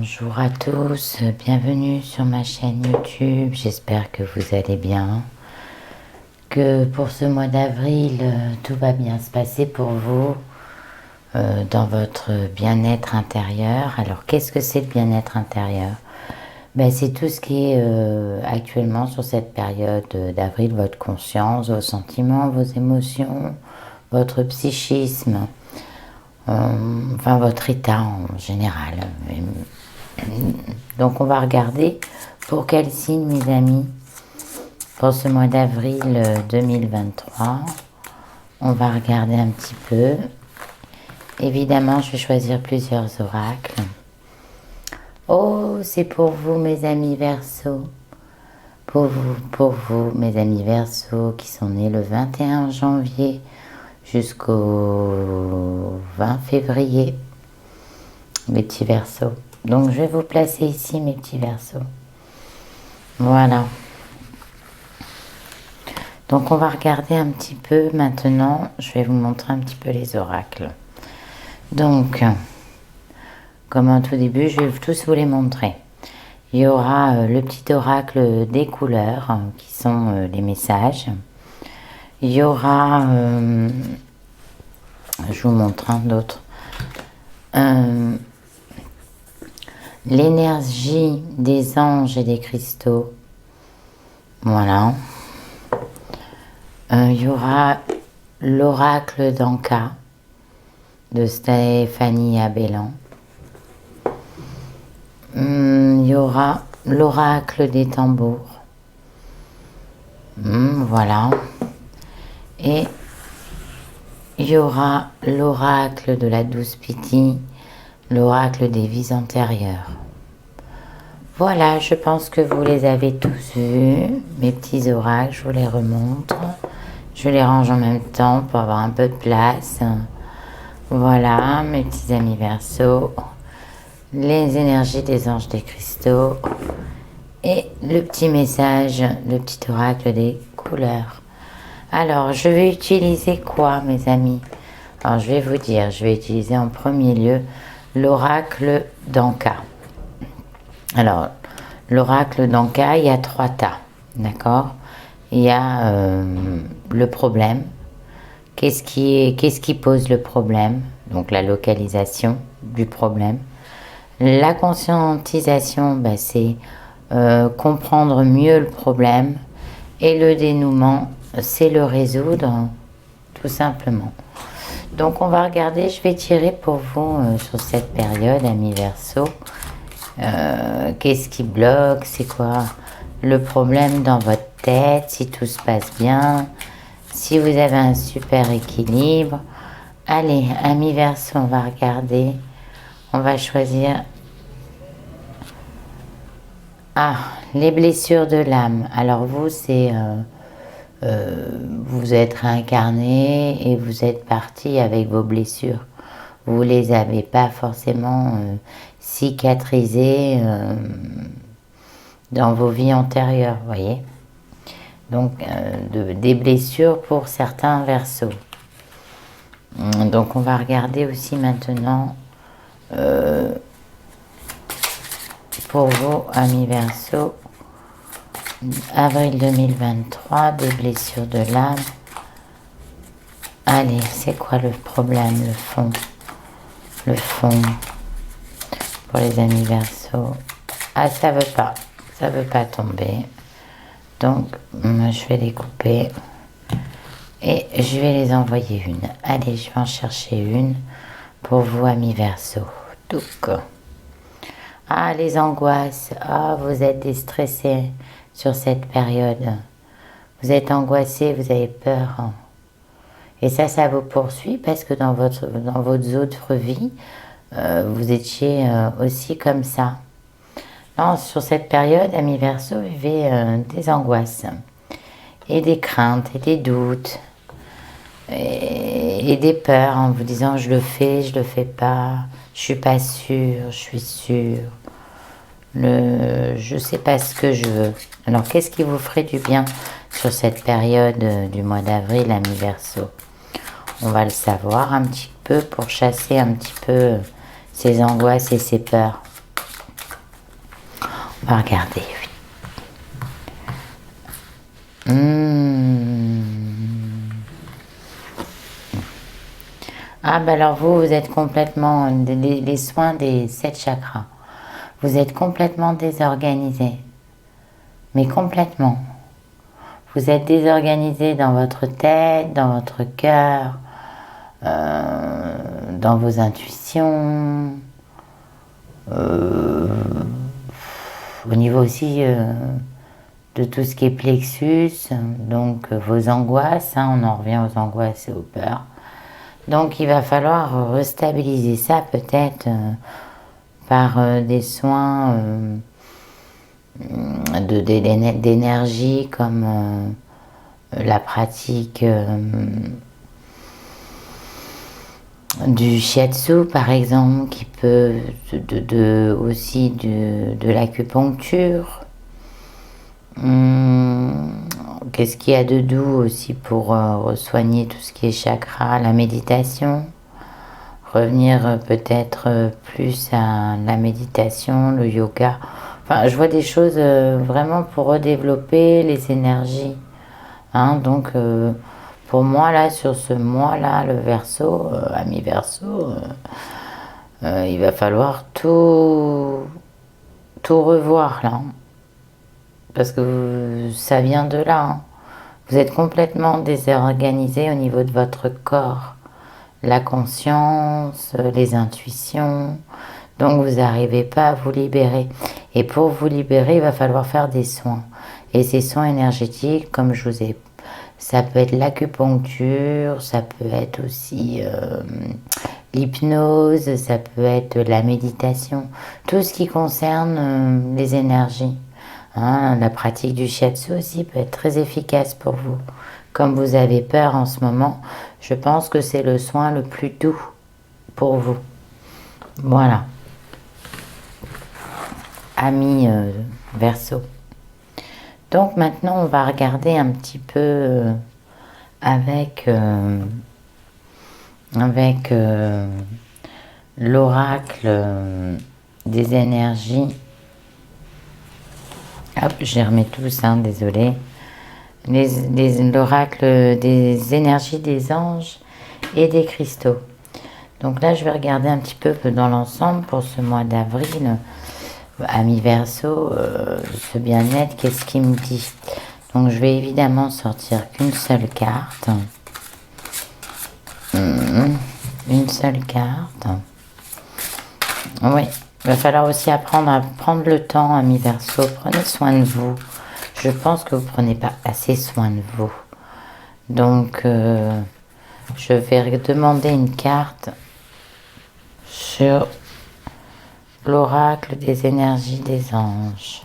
Bonjour à tous, bienvenue sur ma chaîne YouTube, j'espère que vous allez bien, que pour ce mois d'avril, tout va bien se passer pour vous, dans votre bien-être intérieur. Alors qu'est-ce que c'est le bien-être intérieur? C'est tout ce qui est actuellement sur cette période d'avril, votre conscience, vos sentiments, vos émotions, votre psychisme, enfin votre état en général. Donc on va regarder pour quel signe, mes amis, pour ce mois d'avril 2023. On va regarder un petit peu. Évidemment, je vais choisir plusieurs oracles. Oh, c'est pour vous, mes amis Verseaux. Pour vous, mes amis Verseaux, qui sont nés le 21 janvier jusqu'au 20 février. Mes petits Verseaux. Donc, je vais vous placer ici, mes petits Verseaux. Voilà. Donc, on va regarder un petit peu maintenant. Je vais vous montrer un petit peu les oracles. Donc, comme en tout début, je vais tous vous les montrer. Il y aura le petit oracle des couleurs, qui sont les messages. Il y aura, je vous montre un d'autre, l'énergie des anges et des cristaux. Voilà. Il y aura l'oracle d'Anka de Stéphanie Abellan. Il y aura l'oracle des tambours. Voilà. Et il y aura l'oracle de la douce pitié, l'oracle des vies antérieures. Voilà, je pense que vous les avez tous vus, mes petits oracles, je vous les remontre. Je les range en même temps pour avoir un peu de place. Voilà, mes petits amis Verseaux, les énergies des anges des cristaux et le petit message, le petit oracle des couleurs. Alors, je vais utiliser quoi, mes amis? Alors, je vais vous dire, je vais utiliser en premier lieu l'oracle d'Anka. Alors, l'oracle d'Anka, il y a 3 tas, d'accord? Il y a le problème. Qu'est-ce qui pose le problème? Donc, la localisation du problème. La conscientisation, c'est comprendre mieux le problème. Et le dénouement, c'est le résoudre, tout simplement. Donc, on va regarder, je vais tirer pour vous sur cette période, amis Verseaux. Qu'est-ce qui bloque? C'est quoi le problème dans votre tête? Si tout se passe bien, si vous avez un super équilibre. Allez, amis Verseaux, on va regarder. On va choisir les blessures de l'âme. Alors vous, c'est vous êtes réincarné et vous êtes parti avec vos blessures. Vous les avez pas forcément cicatrisées dans vos vies antérieures, vous voyez. Donc des blessures pour certains Verseaux. Donc on va regarder aussi maintenant pour vous, amis Verseaux, avril 2023, des blessures de l'âme. Allez, c'est quoi le problème, le fond? Le fond pour les amis Verseaux. Ah, ça veut pas tomber. Donc, je vais les couper et je vais les envoyer une. Allez, je vais en chercher une pour vous, amis Verseaux. Donc, les angoisses. Vous êtes déstressé sur cette période. Vous êtes angoissé, vous avez peur. Et ça vous poursuit parce que dans vos autres vies, vous étiez aussi comme ça. Non, sur cette période, amis Verseaux, vivez des angoisses et des craintes et des doutes et des peurs en vous disant je le fais pas, je suis pas sûre, je suis sûre, je sais pas ce que je veux. Alors qu'est-ce qui vous ferait du bien sur cette période du mois d'avril, amis Verseaux? On va le savoir un petit peu pour chasser un petit peu ces angoisses et ces peurs. On va regarder. Ah ben alors vous êtes complètement, les soins des 7 chakras, vous êtes complètement désorganisé, mais complètement. Vous êtes désorganisé dans votre tête, dans votre cœur, dans vos intuitions, au niveau aussi de tout ce qui est plexus, donc vos angoisses, on en revient aux angoisses et aux peurs. Donc il va falloir restabiliser ça peut-être par des soins d'énergie comme la pratique du shiatsu par exemple, qui peut aussi de l'acupuncture. Qu'est-ce qu'il y a de doux aussi pour soigner tout ce qui est chakra, la méditation, revenir peut-être plus à la méditation, le yoga. Enfin, je vois des choses vraiment pour redévelopper les énergies. Donc, pour moi, là, sur ce mois-là, le Verseau, ami Verseau, il va falloir tout revoir, là. Parce que ça vient de là. Vous êtes complètement désorganisé au niveau de votre corps. La conscience, les intuitions. Donc vous n'arrivez pas à vous libérer. Et pour vous libérer, il va falloir faire des soins. Et ces soins énergétiques, comme je vous ai... Ça peut être l'acupuncture, ça peut être aussi l'hypnose, ça peut être la méditation. Tout ce qui concerne les énergies. La pratique du shiatsu aussi peut être très efficace pour vous. Comme vous avez peur en ce moment, je pense que c'est le soin le plus doux pour vous. Voilà. Ami Verseau. Donc maintenant, on va regarder un petit peu avec l'oracle des énergies. Hop, j'ai remis tous, désolé. L'oracle des énergies des anges et des cristaux. Donc là, je vais regarder un petit peu dans l'ensemble pour ce mois d'avril. Ami Verseau, ce bien-être, qu'est-ce qu'il me dit? Donc je vais évidemment sortir qu'une seule carte. Une seule carte. Oui, il va falloir aussi apprendre à prendre le temps, ami Verseau. Prenez soin de vous. Je pense que vous ne prenez pas assez soin de vous. Donc, je vais demander une carte sur l'oracle des énergies des anges.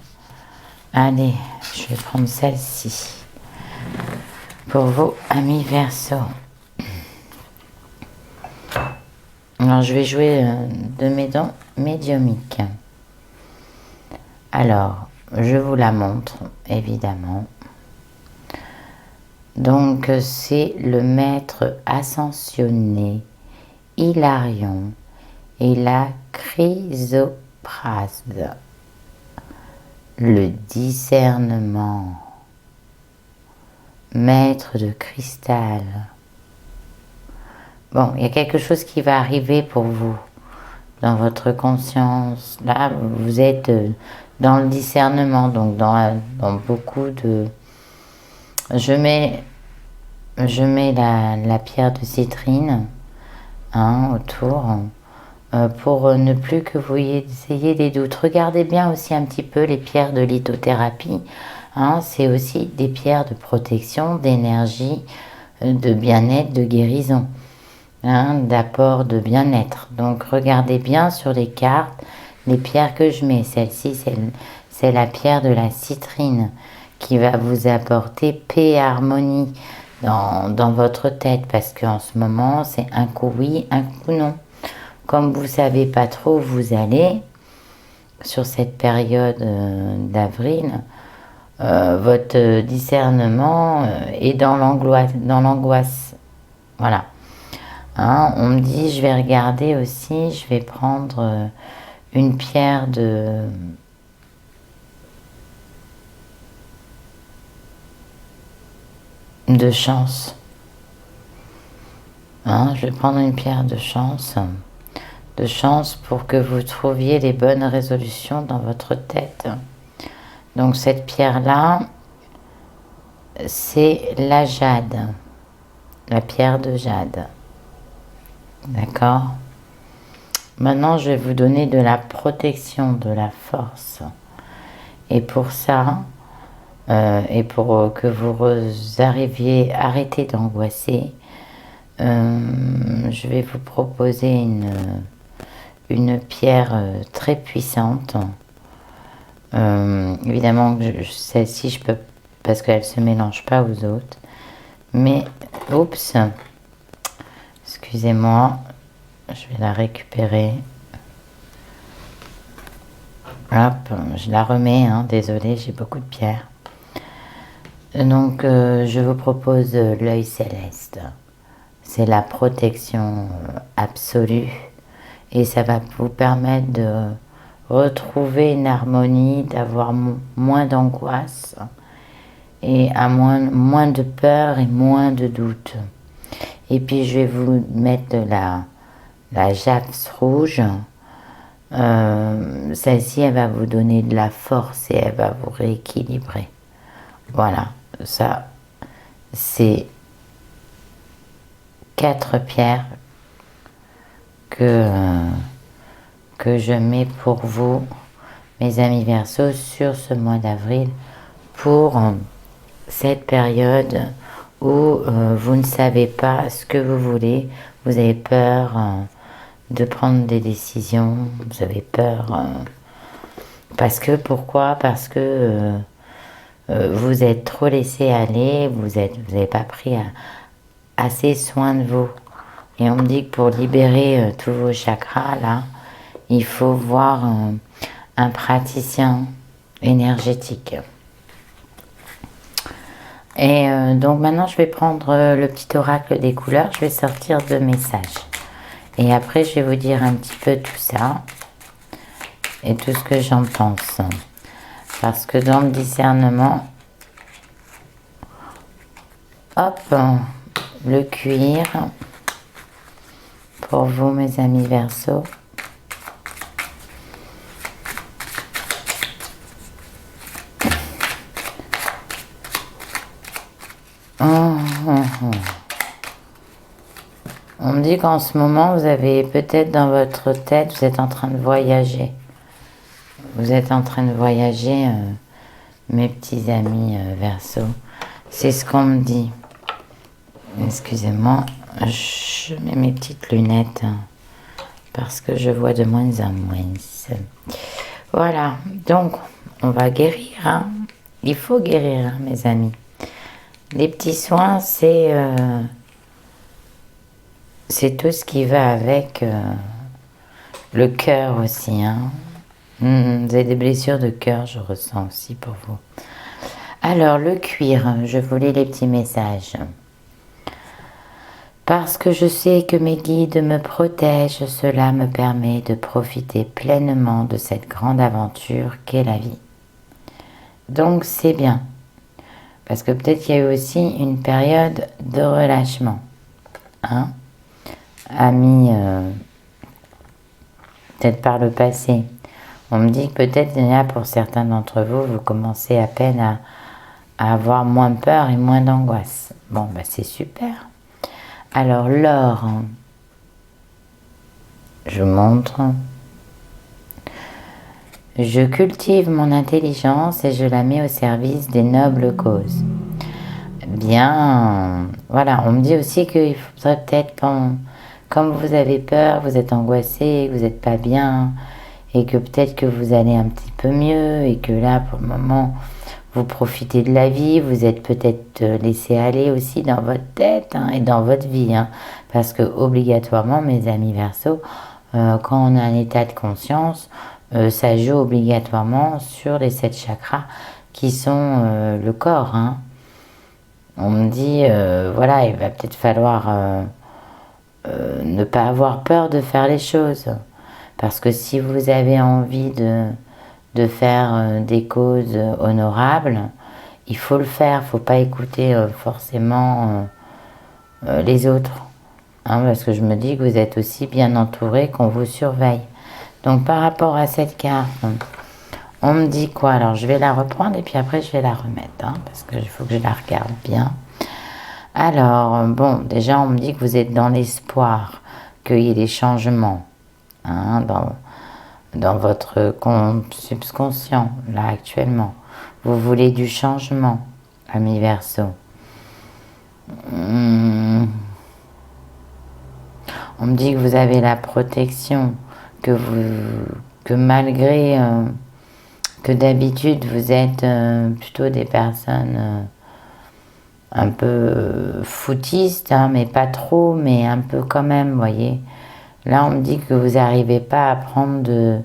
Allez, je vais prendre celle-ci. Pour vous, amis Verseau. Alors, je vais jouer de mes dons médiumniques. Alors, je vous la montre, évidemment. Donc, c'est le maître ascensionné, Hilarion, et la chrysoprase. Le discernement, maître de cristal. Bon, il y a quelque chose qui va arriver pour vous dans votre conscience. Là, vous êtes dans le discernement, donc dans beaucoup de... Je mets la pierre de citrine autour pour ne plus que vous ayez des doutes. Regardez bien aussi un petit peu les pierres de lithothérapie. C'est aussi des pierres de protection, d'énergie, de bien-être, de guérison, d'apport de bien-être. Donc regardez bien sur les cartes les pierres que je mets. Celle-ci, c'est la pierre de la citrine qui va vous apporter paix et harmonie dans votre tête, parce qu'en ce moment, c'est un coup oui, un coup non. Comme vous ne savez pas trop où vous allez sur cette période d'avril, votre discernement est dans l'angoisse. Voilà. On me dit, je vais regarder aussi, je vais prendre une pierre de chance. Hein, je vais prendre une pierre de chance pour que vous trouviez les bonnes résolutions dans votre tête. Donc cette pierre-là, c'est la jade, la pierre de jade. D'accord? Maintenant, je vais vous donner de la protection, de la force. Et pour ça, et pour que vous arriviez à arrêter d'angoisser, je vais vous proposer une pierre très puissante. Évidemment, celle-ci, je peux, parce qu'elle ne se mélange pas aux autres. Mais, oups, excusez-moi, je vais la récupérer. Hop, je la remets, hein, désolée, j'ai beaucoup de pierres. Donc, je vous propose l'œil céleste. C'est la protection absolue et ça va vous permettre de retrouver une harmonie, d'avoir moins d'angoisse et à moins de peur et moins de doute. Et puis je vais vous mettre de la jasse rouge. Celle-ci, elle va vous donner de la force et elle va vous rééquilibrer. Voilà, ça, c'est 4 pierres que je mets pour vous, mes amis Verseaux, sur ce mois d'avril, pour cette période où vous ne savez pas ce que vous voulez, vous avez peur de prendre des décisions, vous avez peur, pourquoi? Parce que vous êtes trop laissé aller, vous n'avez pas pris assez soin de vous. Et on me dit que pour libérer tous vos chakras, là, il faut voir un praticien énergétique. Et donc maintenant, je vais prendre le petit oracle des couleurs, je vais sortir 2 messages. Et après, je vais vous dire un petit peu tout ça et tout ce que j'en pense. Parce que dans le discernement, hop, le cuir, pour vous, mes amis Verseaux. On me dit qu'en ce moment, vous avez peut-être dans votre tête, vous êtes en train de voyager. Vous êtes en train de voyager, mes petits amis Verseaux. C'est ce qu'on me dit. Excusez-moi, je mets mes petites lunettes parce que je vois de moins en moins. Voilà, donc on va guérir. Hein. Il faut guérir, hein, mes amis. Les petits soins, c'est tout ce qui va avec le cœur aussi. Hein. Vous avez des blessures de cœur, je ressens aussi pour vous. Alors, le cuir, je vous lis les petits messages. Parce que je sais que mes guides me protègent, cela me permet de profiter pleinement de cette grande aventure qu'est la vie. Donc, c'est bien. Parce que peut-être qu'il y a eu aussi une période de relâchement. Hein? Amis, peut-être par le passé. On me dit que peut-être là, pour certains d'entre vous, vous commencez à peine à avoir moins peur et moins d'angoisse. Bon, bah c'est super. Alors, l'or, je montre. Je cultive mon intelligence et je la mets au service des nobles causes. Bien, voilà, on me dit aussi qu'il faudrait peut-être, comme vous avez peur, vous êtes angoissé, vous n'êtes pas bien, et que peut-être que vous allez un petit peu mieux, et que là, pour le moment, vous profitez de la vie, vous êtes peut-être laissé aller aussi dans votre tête hein, et dans votre vie. Hein, parce que obligatoirement, mes amis Verseaux, quand on a un état de conscience, ça joue obligatoirement sur les 7 chakras qui sont le corps. Hein. On me dit, voilà, il va peut-être falloir ne pas avoir peur de faire les choses. Parce que si vous avez envie de faire des causes honorables, il faut le faire, faut pas écouter forcément les autres. Hein, parce que je me dis que vous êtes aussi bien entouré, qu'on vous surveille. Donc par rapport à cette carte, on me dit quoi? Alors je vais la reprendre et puis après je vais la remettre, hein, parce qu'il faut que je la regarde bien. Alors, bon, déjà on me dit que vous êtes dans l'espoir qu'il y ait des changements, hein, dans votre subconscient, là actuellement. Vous voulez du changement, ami Verseau. On me dit que vous avez la protection, que malgré que d'habitude vous êtes plutôt des personnes un peu foutistes, hein, mais pas trop, mais un peu quand même, vous voyez. Là, on me dit que vous n'arrivez pas à prendre de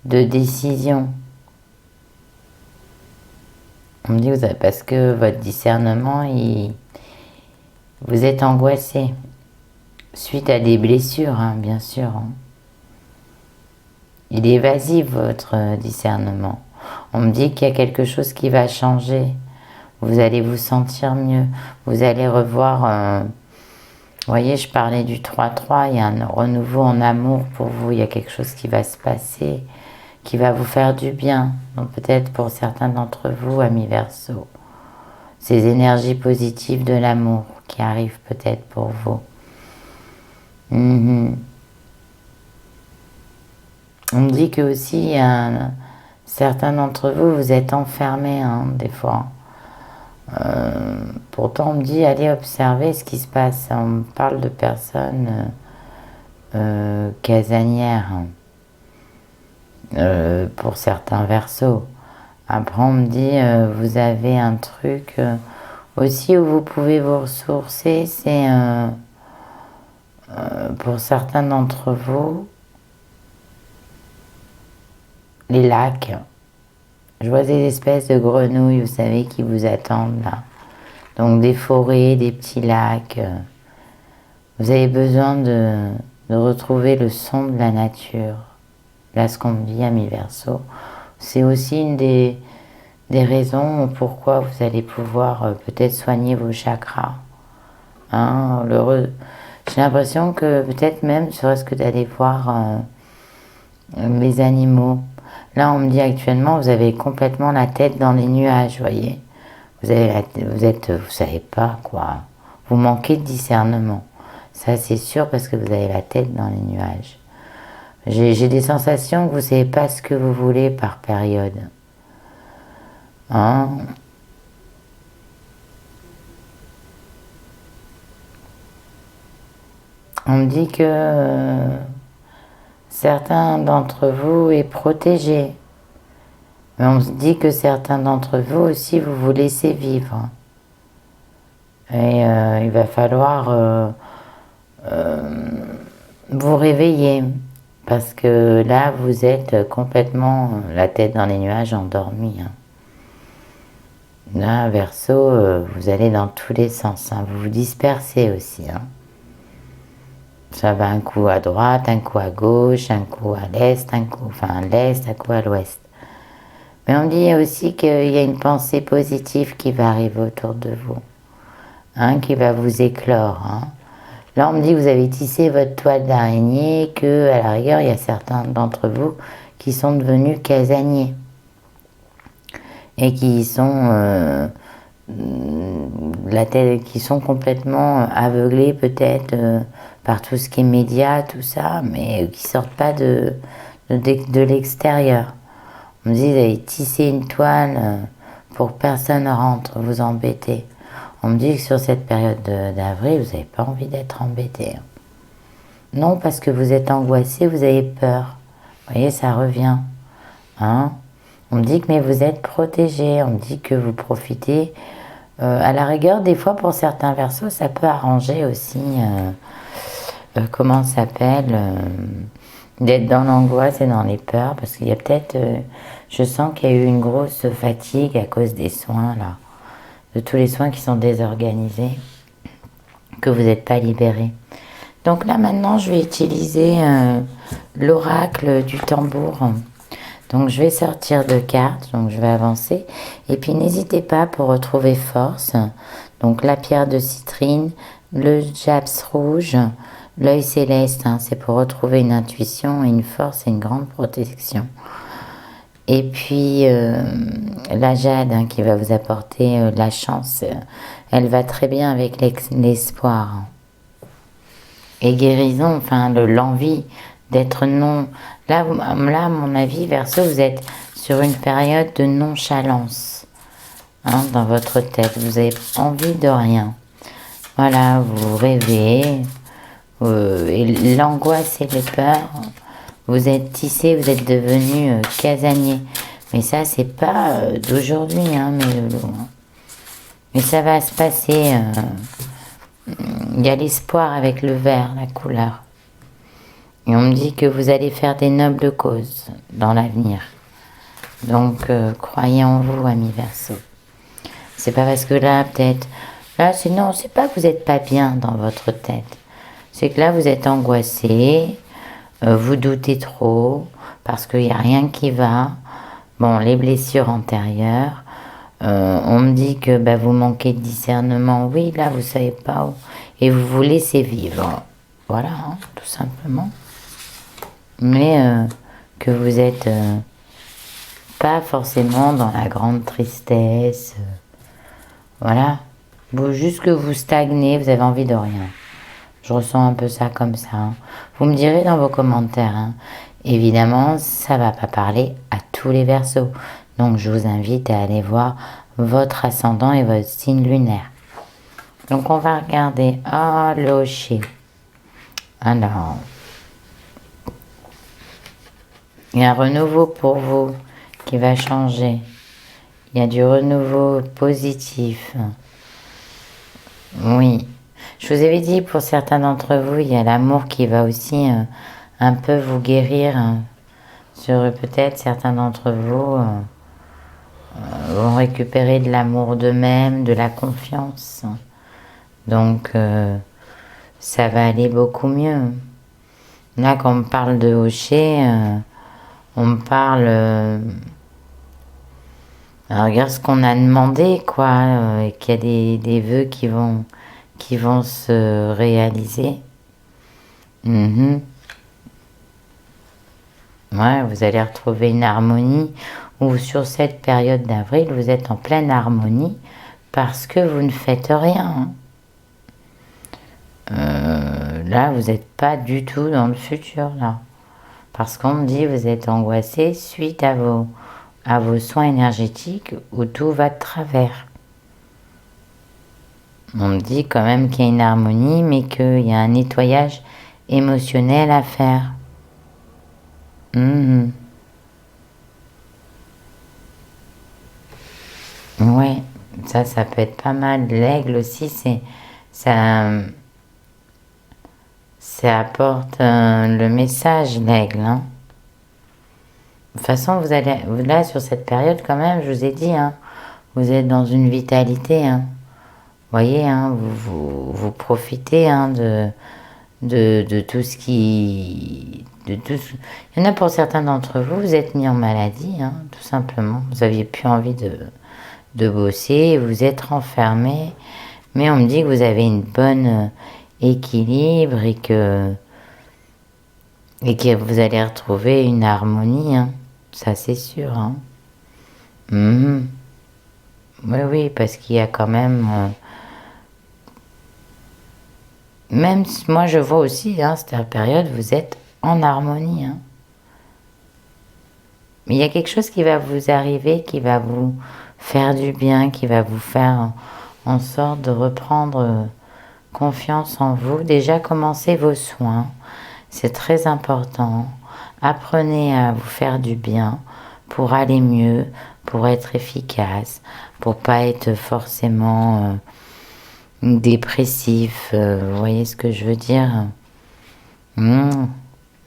décision. On me dit que parce que votre discernement, vous êtes angoissé. Suite à des blessures, hein, bien sûr. Hein. Il est évasif, votre discernement. On me dit qu'il y a quelque chose qui va changer. Vous allez vous sentir mieux. Vous allez revoir... vous voyez, je parlais du 3-3. Il y a un renouveau en amour pour vous. Il y a quelque chose qui va se passer, qui va vous faire du bien. Donc peut-être pour certains d'entre vous, amis Verseau, ces énergies positives de l'amour qui arrivent peut-être pour vous. On me dit que aussi, certains d'entre vous, vous êtes enfermés, hein, des fois. Pourtant, on me dit, allez observer ce qui se passe. On me parle de personnes casanières, pour certains Verseaux. Après, on me dit, vous avez un truc aussi où vous pouvez vous ressourcer, c'est pour certains d'entre vous, les lacs. Je vois des espèces de grenouilles, vous savez, qui vous attendent là. Donc des forêts, des petits lacs. Vous avez besoin de retrouver le son de la nature. Là, ce qu'on me dit, ami Verseau, c'est aussi une des raisons pourquoi vous allez pouvoir peut-être soigner vos chakras. Hein, j'ai l'impression que peut-être même, serait-ce que d'aller voir les animaux. Là, on me dit actuellement, vous avez complètement la tête dans les nuages, voyez. Vous savez pas quoi. Vous manquez de discernement. Ça, c'est sûr parce que vous avez la tête dans les nuages. J'ai des sensations que vous savez pas ce que vous voulez par période. Hein? On me dit que certains d'entre vous est protégés. Mais on se dit que certains d'entre vous aussi, vous vous laissez vivre. Et il va falloir vous réveiller. Parce que là, vous êtes complètement la tête dans les nuages, endormi. Hein. Là, Verseau, vous allez dans tous les sens. Hein. Vous vous dispersez aussi. Hein. Ça va un coup à droite, un coup à gauche, un coup à l'est, un coup à l'ouest. Mais on dit aussi qu'il y a une pensée positive qui va arriver autour de vous, hein, qui va vous éclore. Hein. Là, on me dit que vous avez tissé votre toile d'araignée, que à la rigueur, il y a certains d'entre vous qui sont devenus casaniers et qui sont qui sont complètement aveuglés peut-être par tout ce qui est médias, tout ça, mais qui sortent pas de l'extérieur. On me dit, vous avez tissé une toile pour que personne ne rentre, vous embêter. On me dit que sur cette période d'avril, vous n'avez pas envie d'être embêté. Non, parce que vous êtes angoissé, vous avez peur. Vous voyez, ça revient. Hein? On me dit que mais vous êtes protégé. On me dit que vous profitez. À la rigueur, des fois, pour certains Verseaux, ça peut arranger aussi, comment ça s'appelle, d'être dans l'angoisse et dans les peurs. Parce qu'il y a peut-être, je sens qu'il y a eu une grosse fatigue à cause des soins, là. De tous les soins qui sont désorganisés, que vous n'êtes pas libéré. Donc là maintenant je vais utiliser l'oracle du tambour. Donc je vais sortir 2 cartes, donc je vais avancer. Et puis n'hésitez pas pour retrouver force. Donc la pierre de citrine, le japs rouge, l'œil céleste, hein, c'est pour retrouver une intuition, une force et une grande protection. Et puis la jade, hein, qui va vous apporter la chance, elle va très bien avec l'espoir. Et guérison, enfin l'envie d'être non. Là, à mon avis, Verseau, vous êtes sur une période de nonchalance, hein, dans votre tête. Vous avez envie de rien. Voilà, vous rêvez. Et l'angoisse et les peurs, vous êtes tissé, vous êtes devenu casanier. Mais ça, c'est pas d'aujourd'hui, hein, mes loulous. Mais ça va se passer. Il y a l'espoir avec le vert, la couleur. Et on me dit que vous allez faire des nobles causes dans l'avenir. Donc, croyez en vous, amis Verseau. C'est pas parce que là, peut-être... Là, non, c'est pas que vous n'êtes pas bien dans votre tête. C'est que là, vous êtes angoissé, vous doutez trop, parce qu'il n'y a rien qui va. Bon, les blessures antérieures. On me dit que bah, vous manquez de discernement. Oui, là, vous savez pas où. Et vous vous laissez vivre. Voilà, hein, tout simplement. Mais que vous êtes pas forcément dans la grande tristesse. Voilà. Juste que vous stagnez, vous avez envie de rien. Je ressens un peu ça comme ça. Hein. Vous me direz dans vos commentaires. Hein. Évidemment, ça va pas parler à tous les Verseaux. Donc, je vous invite à aller voir votre ascendant et votre signe lunaire. Donc, on va regarder. Ah, le hocher. Alors, il y a un renouveau pour vous qui va changer. Il y a du renouveau positif. Oui. Je vous avais dit, pour certains d'entre vous, il y a l'amour qui va aussi un peu vous guérir. Sur peut-être certains d'entre vous vont récupérer de l'amour d'eux-mêmes, de la confiance. Donc, ça va aller beaucoup mieux. Là, quand on me parle de hocher, on me parle... alors, regarde ce qu'on a demandé, quoi, et qu'il y a des vœux qui vont se réaliser. Ouais, vous allez retrouver une harmonie, ou sur cette période d'avril, vous êtes en pleine harmonie, parce que vous ne faites rien. Là, vous n'êtes pas du tout dans le futur, là. Parce qu'on me dit, vous êtes angoissé suite à vos soins énergétiques où tout va de travers. On me dit quand même qu'il y a une harmonie, mais qu'il y a un nettoyage émotionnel à faire. Ouais, ça peut être pas mal. L'aigle aussi, ça apporte le message, l'aigle. Hein. De toute façon, vous allez là sur cette période quand même, je vous ai dit, hein, vous êtes dans une vitalité. Hein. Vous voyez, hein, vous profitez hein, de tout ce qui... Il y en a pour certains d'entre vous, vous êtes mis en maladie, hein, tout simplement. Vous n'aviez plus envie de bosser, vous êtes renfermé. Mais on me dit que vous avez une bonne équilibre et que vous allez retrouver une harmonie. Hein. Ça, c'est sûr. Hein. Oui, parce qu'il y a quand même... même moi, je vois aussi, hein, cette période, vous êtes en harmonie. Hein. Mais il y a quelque chose qui va vous arriver, qui va vous faire du bien, qui va vous faire en sorte de reprendre confiance en vous. Déjà, commencez vos soins. C'est très important. Apprenez à vous faire du bien pour aller mieux, pour être efficace, pour pas être forcément dépressif. Vous voyez ce que je veux dire?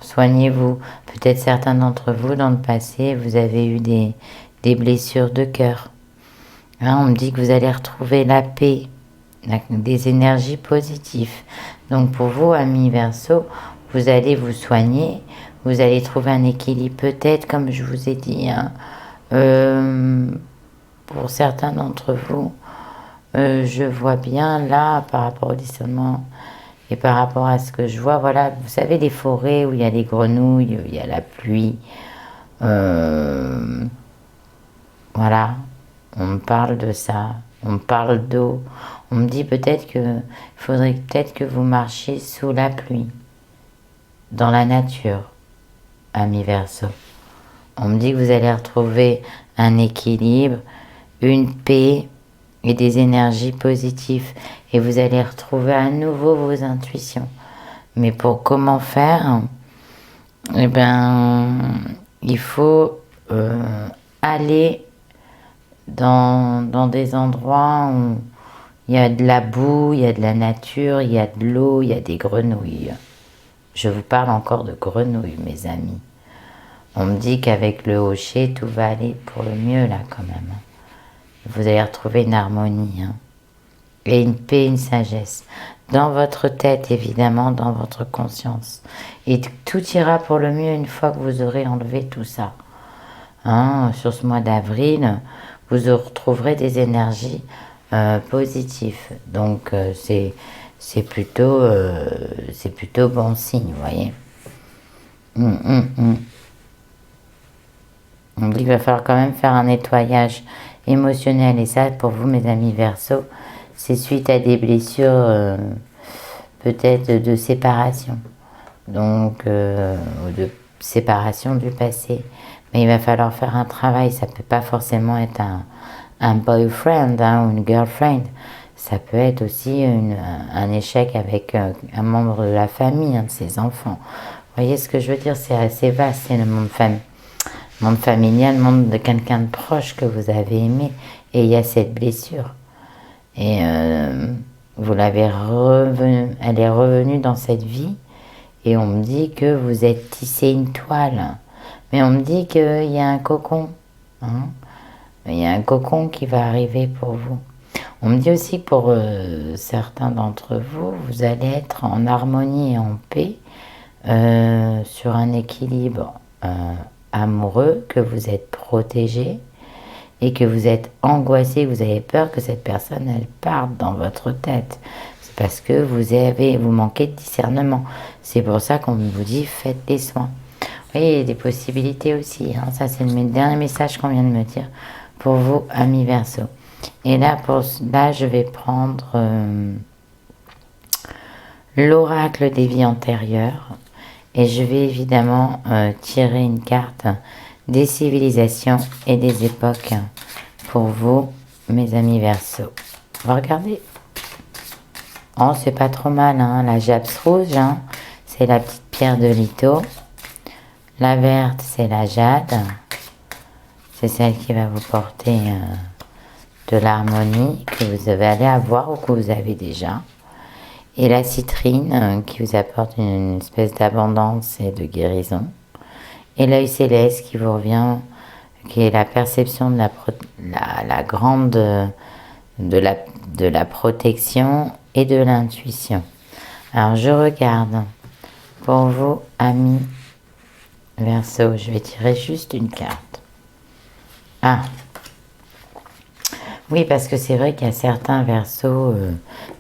Soignez-vous. Peut-être certains d'entre vous, dans le passé, vous avez eu des blessures de cœur. Hein, on me dit que vous allez retrouver la paix, des énergies positives. Donc pour vous, amis Verseau, vous allez vous soigner, Vous allez trouver un équilibre peut-être, comme je vous ai dit, hein. Pour certains d'entre vous, je vois bien là, par rapport au discernement et par rapport à ce que je vois, voilà, vous savez, les forêts où il y a les grenouilles, où il y a la pluie, voilà, on me parle de ça, on me parle d'eau, on me dit peut-être que il faudrait peut-être que vous marchiez sous la pluie, dans la nature, ami Verseau. On me dit que vous allez retrouver un équilibre, une paix et des énergies positives. Et vous allez retrouver à nouveau vos intuitions. Mais pour comment faire? Eh ben, il faut aller dans des endroits où il y a de la boue, il y a de la nature, il y a de l'eau, il y a des grenouilles. Je vous parle encore de grenouilles, mes amis. On me dit qu'avec le hocher, tout va aller pour le mieux, là, quand même. Vous allez retrouver une harmonie, hein, et une paix, une sagesse. Dans votre tête, évidemment, dans votre conscience. Et tout ira pour le mieux une fois que vous aurez enlevé tout ça. Hein, sur ce mois d'avril, vous retrouverez des énergies positives. Donc, c'est plutôt bon signe, vous voyez. On dit qu'il va falloir quand même faire un nettoyage émotionnel. Et ça, pour vous, mes amis Verseau, c'est suite à des blessures peut-être de séparation. Donc, ou de séparation du passé. Mais il va falloir faire un travail. Ça ne peut pas forcément être un boyfriend, hein, ou une girlfriend. Ça peut être aussi un échec avec un membre de la famille, un de ses enfants. Vous voyez ce que je veux dire? C'est assez vaste, c'est le monde familial, le monde de quelqu'un de proche que vous avez aimé. Et il y a cette blessure. Et vous l'avez elle est revenue dans cette vie. Et on me dit que vous êtes tissé une toile. Mais on me dit qu'il y a un cocon. Hein, il y a un cocon qui va arriver pour vous. On me dit aussi que pour certains d'entre vous, vous allez être en harmonie et en paix sur un équilibre amoureux, que vous êtes protégé et que vous êtes angoissé, vous avez peur que cette personne, elle parte dans votre tête. C'est parce que vous manquez de discernement. C'est pour ça qu'on vous dit, faites des soins. Vous voyez, il y a des possibilités aussi. Hein. Ça, c'est le dernier message qu'on vient de me dire pour vous, amis Verseau. Et là, je vais prendre l'oracle des vies antérieures. Et je vais évidemment tirer une carte des civilisations et des époques pour vous, mes amis Verseau. Regardez. Oh, c'est pas trop mal, hein. La japs rouge, hein, c'est la petite pierre de litho. La verte, c'est la jade. C'est celle qui va vous porter de l'harmonie que vous allez avoir ou que vous avez déjà. Et la citrine qui vous apporte une espèce d'abondance et de guérison. Et l'œil céleste qui vous revient, qui est la perception de de la protection et de l'intuition. Alors je regarde pour vous, amis Verseau, je vais tirer juste une carte. Ah, oui, parce que c'est vrai qu'il y a certains Verseaux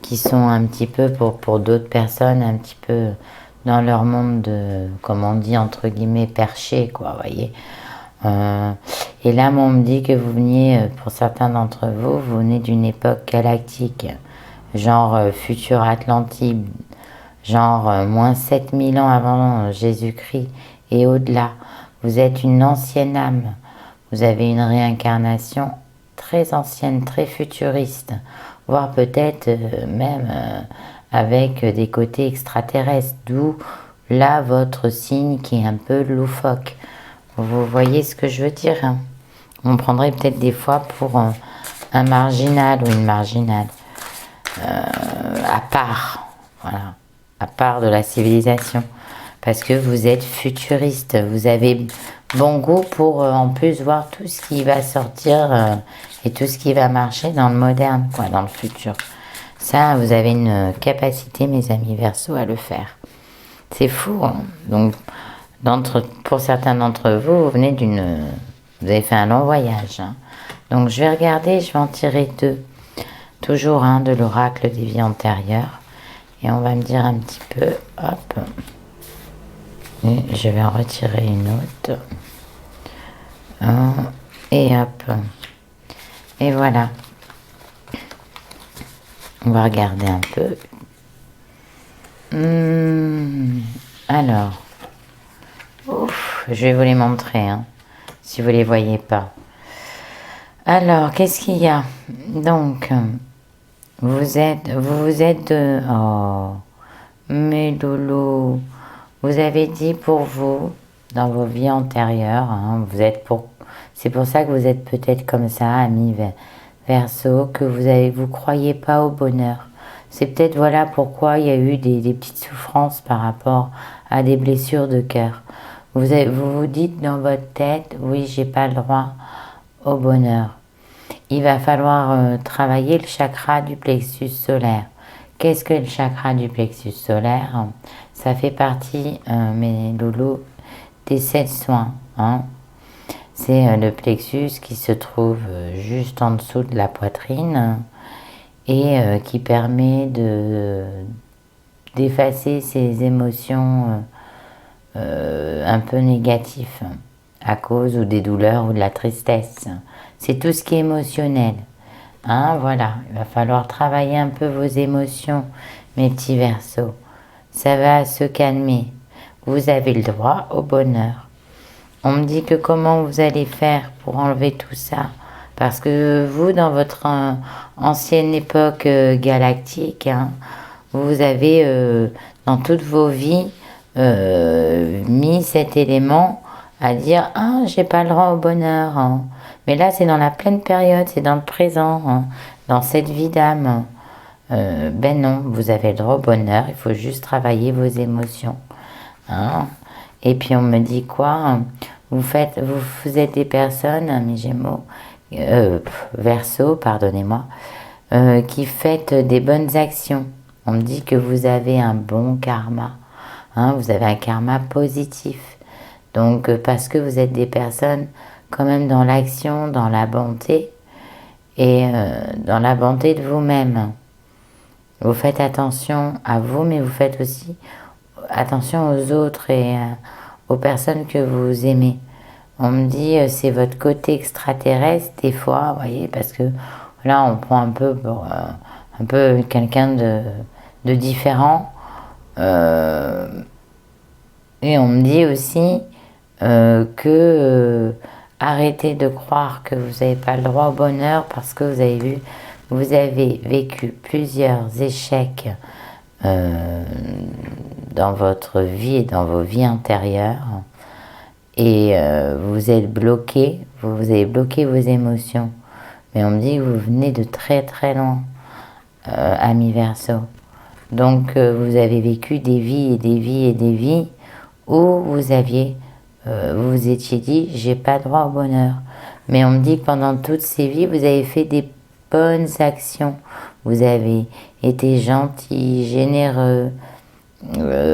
qui sont un petit peu, pour d'autres personnes, un petit peu dans leur monde de, comme on dit, entre guillemets, perché, quoi, vous voyez. Et là, on me dit que vous veniez, pour certains d'entre vous, vous venez d'une époque galactique, genre future Atlantide, genre moins 7000 ans avant Jésus-Christ et au-delà. Vous êtes une ancienne âme, vous avez une réincarnation très ancienne, très futuriste, voire peut-être même avec des côtés extraterrestres, d'où là votre signe qui est un peu loufoque. Vous voyez ce que je veux dire, hein? On prendrait peut-être des fois pour un marginal ou une marginale, à part, voilà, à part de la civilisation, parce que vous êtes futuriste, vous avez bon goût pour en plus voir tout ce qui va sortir et tout ce qui va marcher dans le moderne, quoi, dans le futur. Ça, vous avez une capacité, mes amis Verseau, à le faire. C'est fou, hein. Donc, Pour certains d'entre vous, vous avez fait un long voyage. Hein. Donc je vais regarder, je vais en tirer 2. Toujours de l'oracle des vies antérieures. Et on va me dire un petit peu, hop. Et je vais en retirer une autre. Et hop. Et voilà. On va regarder un peu. Alors. Ouf, je vais vous les montrer, si vous ne les voyez pas. Alors, qu'est-ce qu'il y a? Donc, vous êtes oh, mes loulous, vous avez dit pour vous, dans vos vies antérieures, c'est pour ça que vous êtes peut-être comme ça, amis Verseau, que vous croyez pas au bonheur. C'est peut-être voilà pourquoi il y a eu des petites souffrances par rapport à des blessures de cœur. Vous vous dites dans votre tête, oui, j'ai pas le droit au bonheur. Il va falloir travailler le chakra du plexus solaire. Qu'est-ce que le chakra du plexus solaire? Ça fait partie, mes loulous, des 7 soins. C'est le plexus qui se trouve juste en dessous de la poitrine et qui permet d'effacer ces émotions un peu négatif à cause ou des douleurs ou de la tristesse. C'est tout ce qui est émotionnel. Voilà, il va falloir travailler un peu vos émotions, mes petits Verseaux. Ça va se calmer. Vous avez le droit au bonheur. On me dit que comment vous allez faire pour enlever tout ça. Parce que vous, dans votre ancienne époque galactique, vous avez, dans toutes vos vies, mis cet élément à dire « Ah, j'ai pas le droit au bonheur. » Mais là, c'est dans la pleine période, c'est dans le présent, dans cette vie d'âme. Ben non, vous avez le droit au bonheur, il faut juste travailler vos émotions. Et puis on me dit quoi? Vous êtes des personnes, mes Gémeaux, Verseau, pardonnez-moi, qui faites des bonnes actions. On me dit que vous avez un bon karma. Vous avez un karma positif. Donc, parce que vous êtes des personnes quand même dans l'action, dans la bonté, et dans la bonté de vous-même. Vous faites attention à vous, mais vous faites aussi attention aux autres et aux personnes que vous aimez. On me dit, c'est votre côté extraterrestre, des fois, vous voyez, parce que là, on prend un peu pour un peu quelqu'un de différent. Et on me dit aussi que arrêtez de croire que vous n'avez pas le droit au bonheur parce que vous avez vécu plusieurs échecs dans votre vie et dans vos vies antérieures et vous êtes bloqué, vous avez bloqué vos émotions. Mais on me dit que vous venez de très très loin, amis Verseau. Donc vous avez vécu des vies et des vies et des vies où vous vous étiez dit j'ai pas droit au bonheur. Mais on me dit que pendant toutes ces vies vous avez fait des bonnes actions. Vous avez été gentil, généreux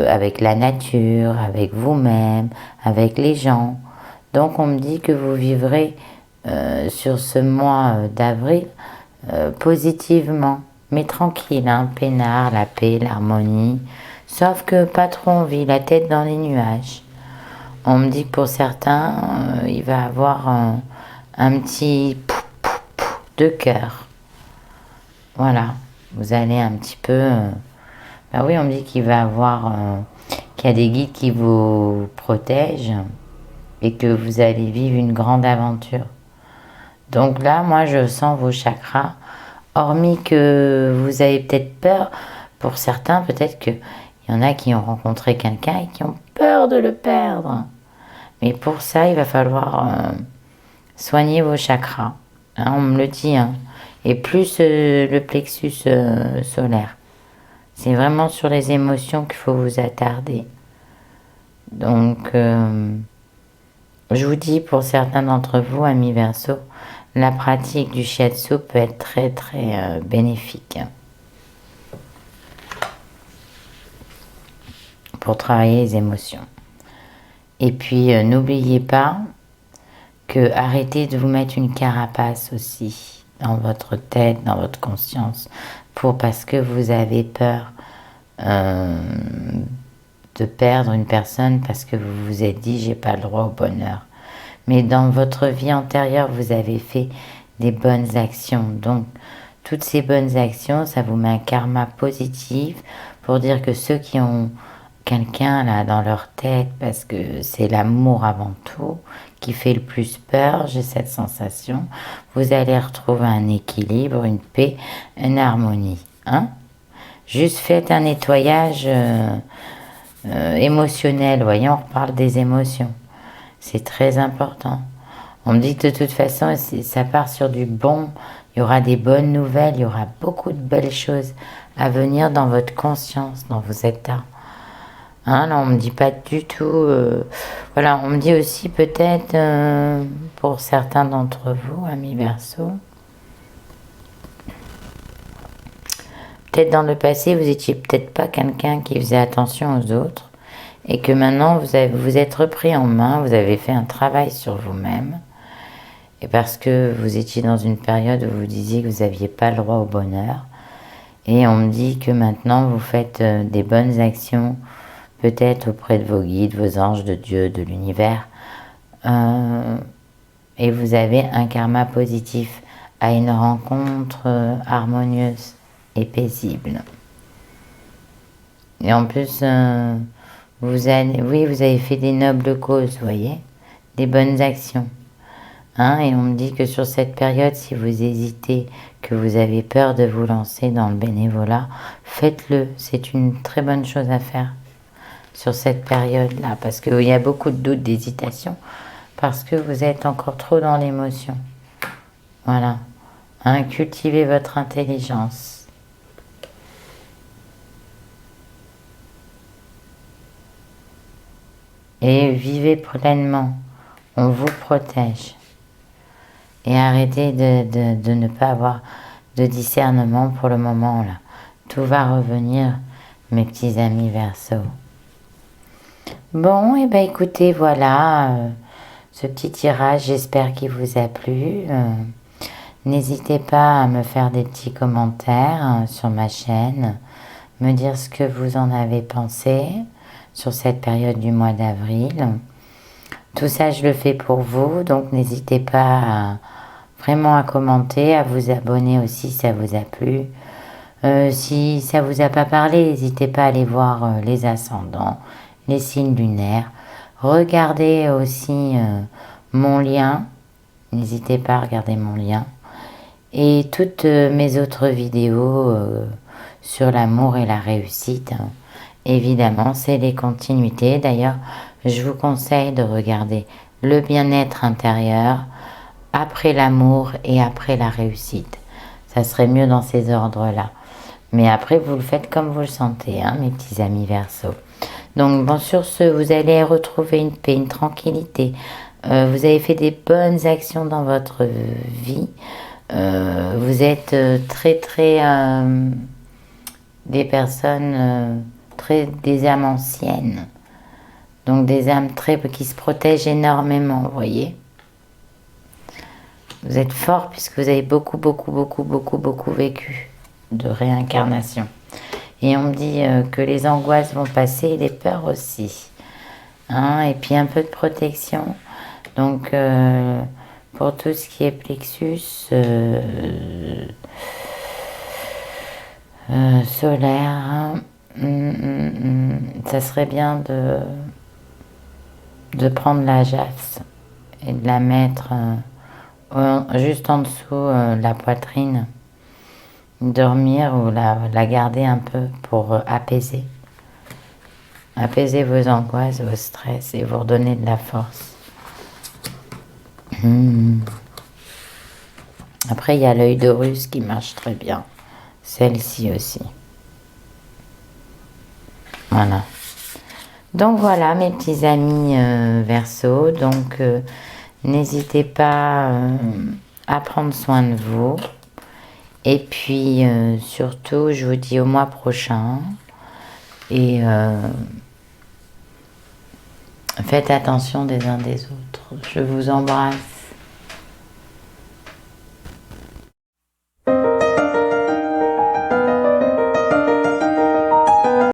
avec la nature, avec vous-même, avec les gens. Donc on me dit que vous vivrez sur ce mois d'avril positivement, mais tranquille, peinard, la paix, l'harmonie. Sauf que pas trop envie, la tête dans les nuages. On me dit que pour certains, il va avoir un petit pouf, pouf, pouf de cœur. Voilà, vous allez un petit peu... Ben oui, on me dit qu'il va avoir... qu'il y a des guides qui vous protègent et que vous allez vivre une grande aventure. Donc là, moi, je sens vos chakras. Hormis que vous avez peut-être peur, pour certains, peut-être qu'il y en a qui ont rencontré quelqu'un et qui ont peur de le perdre. Mais pour ça, il va falloir soigner vos chakras. On me le dit. Et plus le plexus solaire. C'est vraiment sur les émotions qu'il faut vous attarder. Donc, je vous dis, pour certains d'entre vous, amis Verseau, la pratique du shiatsu peut être très très bénéfique pour travailler les émotions. Et puis, n'oubliez pas que arrêtez de vous mettre une carapace aussi dans votre tête, dans votre conscience, parce que vous avez peur de perdre une personne parce que vous vous êtes dit j'ai pas le droit au bonheur. Mais dans votre vie antérieure, vous avez fait des bonnes actions. Donc, toutes ces bonnes actions, ça vous met un karma positif pour dire que ceux qui ont quelqu'un là dans leur tête, parce que c'est l'amour avant tout qui fait le plus peur, j'ai cette sensation, vous allez retrouver un équilibre, une paix, une harmonie. Hein? Juste faites un nettoyage émotionnel, voyez, on reparle des émotions. C'est très important. On me dit que de toute façon, ça part sur du bon. Il y aura des bonnes nouvelles, il y aura beaucoup de belles choses à venir dans votre conscience, dans vos états. Hein, là, on me dit pas du tout... voilà, on me dit aussi peut-être, pour certains d'entre vous, amis Verseau, peut-être dans le passé, vous étiez peut-être pas quelqu'un qui faisait attention aux autres, et que maintenant, vous êtes repris en main, vous avez fait un travail sur vous-même, et parce que vous étiez dans une période où vous disiez que vous n'aviez pas le droit au bonheur, et on me dit que maintenant, vous faites des bonnes actions, peut-être auprès de vos guides, vos anges de Dieu, de l'univers, et vous avez un karma positif à une rencontre harmonieuse et paisible. Et en plus, vous avez fait des nobles causes, vous voyez, des bonnes actions. Hein, et on me dit que sur cette période, si vous hésitez, que vous avez peur de vous lancer dans le bénévolat, faites-le. C'est une très bonne chose à faire sur cette période-là, parce qu'il y a beaucoup de doutes, d'hésitation, parce que vous êtes encore trop dans l'émotion. Voilà. Hein, cultivez votre intelligence. Et vivez pleinement. On vous protège. Et arrêtez de ne pas avoir de discernement pour le moment là. Tout va revenir, mes petits amis Verseau. Bon, et ben écoutez, voilà ce petit tirage, j'espère qu'il vous a plu. N'hésitez pas à me faire des petits commentaires sur ma chaîne, me dire ce que vous en avez pensé sur cette période du mois d'avril. Tout ça, je le fais pour vous, donc n'hésitez pas vraiment à commenter, à vous abonner aussi si ça vous a plu. Si ça vous a pas parlé, n'hésitez pas à aller voir les ascendants, les signes lunaires. Regardez aussi mon lien, n'hésitez pas à regarder mon lien. Et toutes mes autres vidéos sur l'amour et la réussite, hein. Évidemment, c'est les continuités. D'ailleurs, je vous conseille de regarder le bien-être intérieur, après l'amour et après la réussite. Ça serait mieux dans ces ordres-là. Mais après, vous le faites comme vous le sentez, hein, mes petits amis Verseau. Donc, bon, sur ce, vous allez retrouver une paix, une tranquillité. Vous avez fait des bonnes actions dans votre vie. Vous êtes des personnes, des âmes anciennes. Donc, des âmes qui se protègent énormément, vous voyez. Vous êtes fort puisque vous avez beaucoup vécu de réincarnation. Et on me dit que les angoisses vont passer et les peurs aussi. Hein, et puis un peu de protection. Donc, pour tout ce qui est plexus solaire, hein, ça serait bien de prendre la JAFS et de la mettre juste en dessous la poitrine, dormir ou la garder un peu pour apaiser vos angoisses, vos stress et vous redonner de la force. Après, il y a l'œil d'Horus qui marche très bien, celle-ci aussi. Voilà. Donc voilà mes petits amis Verseau, donc n'hésitez pas à prendre soin de vous. Et puis, surtout, je vous dis au mois prochain. Et Faites attention des uns des autres. Je vous embrasse.